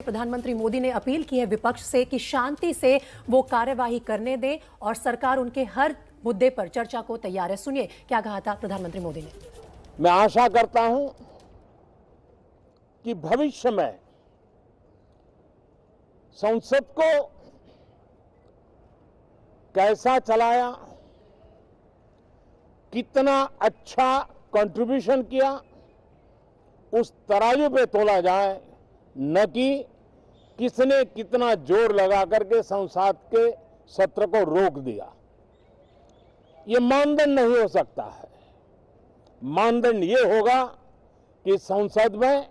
प्रधानमंत्री मोदी ने अपील की है विपक्ष से कि शांति से वो कार्यवाही करने दें और सरकार उनके हर मुद्दे पर चर्चा को तैयार है। सुनिए क्या कहा था प्रधानमंत्री मोदी ने। मैं आशा करता हूं कि भविष्य में संसद को कैसा चलाया, कितना अच्छा कंट्रीब्यूशन किया, उस तराजू पे तोला जाए, न कि किसने कितना जोर लगा करके संसद के सत्र को रोक दिया। ये मानदंड नहीं हो सकता है। मानदंड ये होगा कि संसद में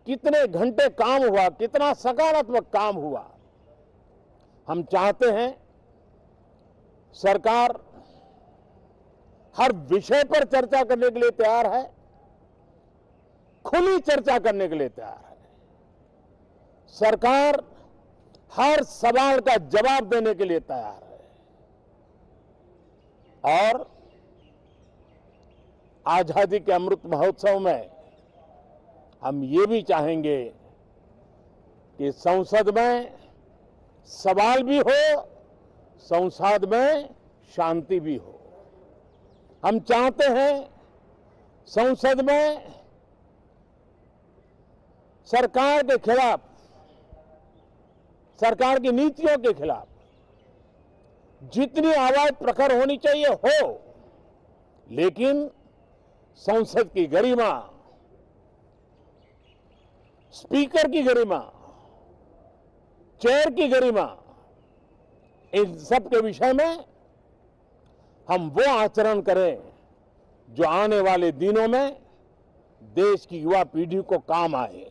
कितने घंटे काम हुआ, कितना सकारात्मक काम हुआ। हम चाहते हैं सरकार हर विषय पर चर्चा करने के लिए तैयार है, खुली चर्चा करने के लिए तैयार है। सरकार हर सवाल का जवाब देने के लिए तैयार है और आजादी के अमृत महोत्सव में हम ये भी चाहेंगे कि संसद में सवाल भी हो, संसद में शांति भी हो। हम चाहते हैं संसद में सरकार के खिलाफ, सरकार की नीतियों के खिलाफ जितनी आवाज प्रखर होनी चाहिए हो, लेकिन संसद की गरिमा, स्पीकर की गरिमा, चेयर की गरिमा, इन सब के विषय में हम वो आचरण करें जो आने वाले दिनों में देश की युवा पीढ़ी को काम आए।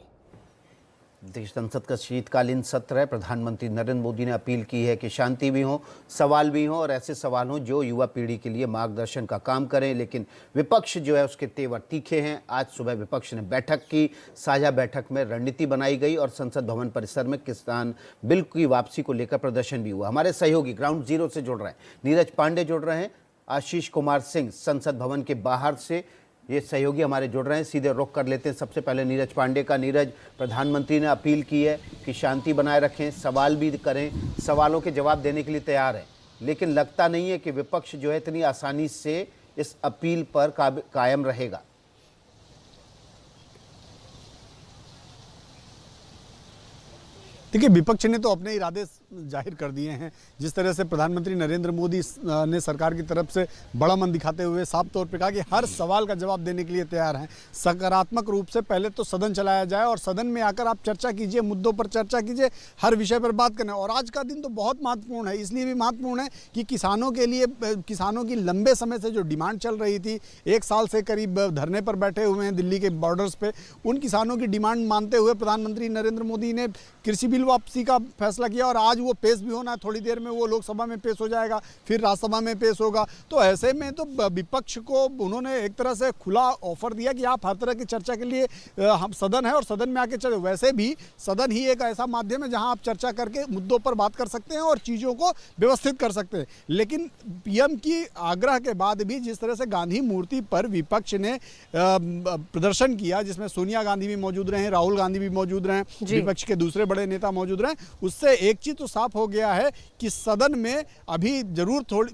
देश संसद का शीतकालीन सत्र है। प्रधानमंत्री नरेंद्र मोदी ने अपील की है कि शांति भी हो, सवाल भी हो और ऐसे सवाल हो जो युवा पीढ़ी के लिए मार्गदर्शन का काम करें। लेकिन विपक्ष जो है उसके तेवर तीखे हैं। आज सुबह विपक्ष ने बैठक की। साझा बैठक में रणनीति बनाई गई और संसद भवन परिसर में किसान बिल की वापसी को लेकर प्रदर्शन भी हुआ। हमारे सहयोगी ग्राउंड जीरो से जुड़ रहे हैं, नीरज पांडे जुड़ रहे हैं, आशीष कुमार सिंह संसद भवन के बाहर से ये सहयोगी हमारे जुड़ रहे हैं। सीधे रुख कर लेते हैं सबसे पहले नीरज पांडे का। नीरज, प्रधानमंत्री ने अपील की है कि शांति बनाए रखें, सवाल भी करें, सवालों के जवाब देने के लिए तैयार है, लेकिन लगता नहीं है कि विपक्ष जो है इतनी आसानी से इस अपील पर कायम रहेगा। देखिए, विपक्ष ने तो अपने इरादे जाहिर कर दिए हैं। जिस तरह से प्रधानमंत्री नरेंद्र मोदी ने सरकार की तरफ से बड़ा मन दिखाते हुए साफ तौर पे कहा कि हर सवाल का जवाब देने के लिए तैयार हैं। सकारात्मक रूप से पहले तो सदन चलाया जाए और सदन में आकर आप चर्चा कीजिए, मुद्दों पर चर्चा कीजिए, हर विषय पर बात करें। और आज का दिन तो बहुत महत्वपूर्ण है, इसलिए भी महत्वपूर्ण है कि किसानों के लिए, किसानों की लंबे समय से जो डिमांड चल रही थी, 1 साल से करीब धरने पर बैठे हुए हैं दिल्ली के बॉर्डर्स पे, उन किसानों की डिमांड मानते हुए प्रधानमंत्री नरेंद्र मोदी ने कृषि बिल वापसी का फैसला किया और आज वो पेश भी होना है। थोड़ी देर में वो लोकसभा में पेश हो जाएगा, फिर राज्यसभा में पेश होगा। तो ऐसे में तो विपक्ष को उन्होंने एक तरह से खुला ऑफर दिया कि आप हर तरह की चर्चा के लिए, हम सदन है और सदन में आके चर्चा। वैसे भी सदन ही एक ऐसा माध्यम है जहां आप चर्चा करके मुद्दों पर बात कर सकते हैं और चीज़ों को व्यवस्थित कर सकते हैं। लेकिन पीएम की आग्रह के बाद भी जिस तरह से गांधी मूर्ति पर विपक्ष ने प्रदर्शन किया, जिसमें सोनिया गांधी भी मौजूद रहे, राहुल गांधी भी मौजूद रहे, विपक्ष के दूसरे बड़े नेता मौजूद रहे, उससे एक चीज तो साफ हो गया है कि सदन में अभी जरूर थोड़ी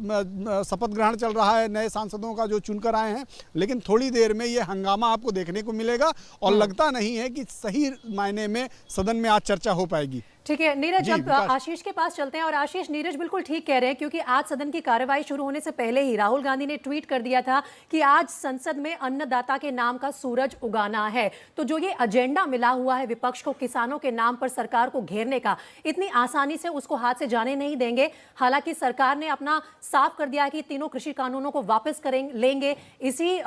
शपथ ग्रहण चल रहा है नए सांसदों का जो चुनकर आए हैं, लेकिन थोड़ी देर में ये हंगामा आपको देखने को मिलेगा और लगता नहीं है कि सही मायने में सदन में आज चर्चा हो पाएगी। ठीक है नीरज, अब आशीष के पास चलते हैं। और आशीष, नीरज बिल्कुल ठीक कह रहे हैं, क्योंकि आज सदन की कार्यवाही शुरू होने से पहले ही राहुल गांधी ने ट्वीट कर दिया था कि आज संसद में अन्नदाता के नाम का सूरज उगाना है। तो जो ये एजेंडा मिला हुआ है विपक्ष को किसानों के नाम पर सरकार को घेरने का, इतनी आसानी से उसको हाथ से जाने नहीं देंगे। हालांकि सरकार ने अपना साफ कर दिया है कि तीनों कृषि कानूनों को वापस लेंगे। इसी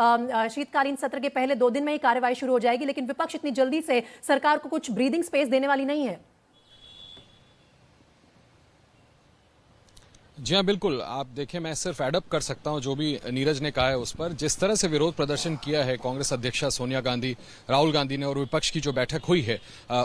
शीतकालीन सत्र के पहले 2 दिन में ही कार्यवाही शुरू हो जाएगी, लेकिन विपक्ष इतनी जल्दी से सरकार को कुछ ब्रीदिंग स्पेस देने वाली नहीं है। जी हाँ, बिल्कुल। आप देखिए, मैं सिर्फ एडअप कर सकता हूं जो भी नीरज ने कहा है उस पर। जिस तरह से विरोध प्रदर्शन किया है कांग्रेस अध्यक्षा सोनिया गांधी, राहुल गांधी ने, और विपक्ष की जो बैठक हुई है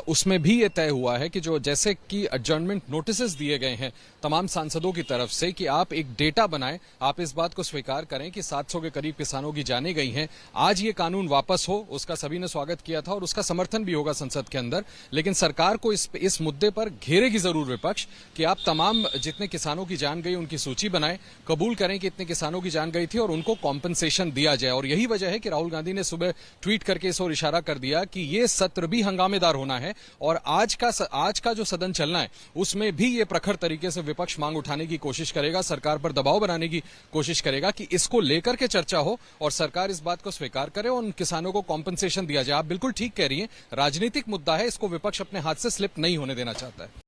उसमें भी ये तय हुआ है कि जो जैसे कि एडजर्नमेंट नोटिसेस दिए गए हैं तमाम सांसदों की तरफ से कि आप एक डेटा बनाएं, आप इस बात को स्वीकार करें कि 700 के करीब किसानों की जानें गई हैं। आज ये कानून वापस हो, उसका सभी ने स्वागत किया था और उसका समर्थन भी होगा संसद के अंदर। लेकिन सरकार को इस मुद्दे पर घेरेगी जरूर विपक्ष कि आप तमाम जितने किसानों की जान गई उनकी सूची बनाएं, कबूल करें कि इतने किसानों की जान गई थी और उनको कॉम्पनसेशन दिया जाए। और यही वजह है कि राहुल गांधी ने सुबह ट्वीट करके इस ओर इशारा कर दिया कि ये सत्र भी हंगामेदार होना है और आज का जो सदन चलना है उसमें भी ये प्रखर तरीके से विपक्ष मांग उठाने की कोशिश करेगा, सरकार पर दबाव बनाने की कोशिश करेगा कि इसको लेकर के चर्चा हो और सरकार इस बात को स्वीकार करे और उन किसानों को कॉम्पनसेशन दिया जाए। आप बिल्कुल ठीक कह रही हैं, राजनीतिक मुद्दा है, इसको विपक्ष अपने हाथ से स्लिप नहीं होने देना चाहता है।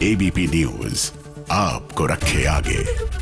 एबीपी न्यूज आपको रखे आगे।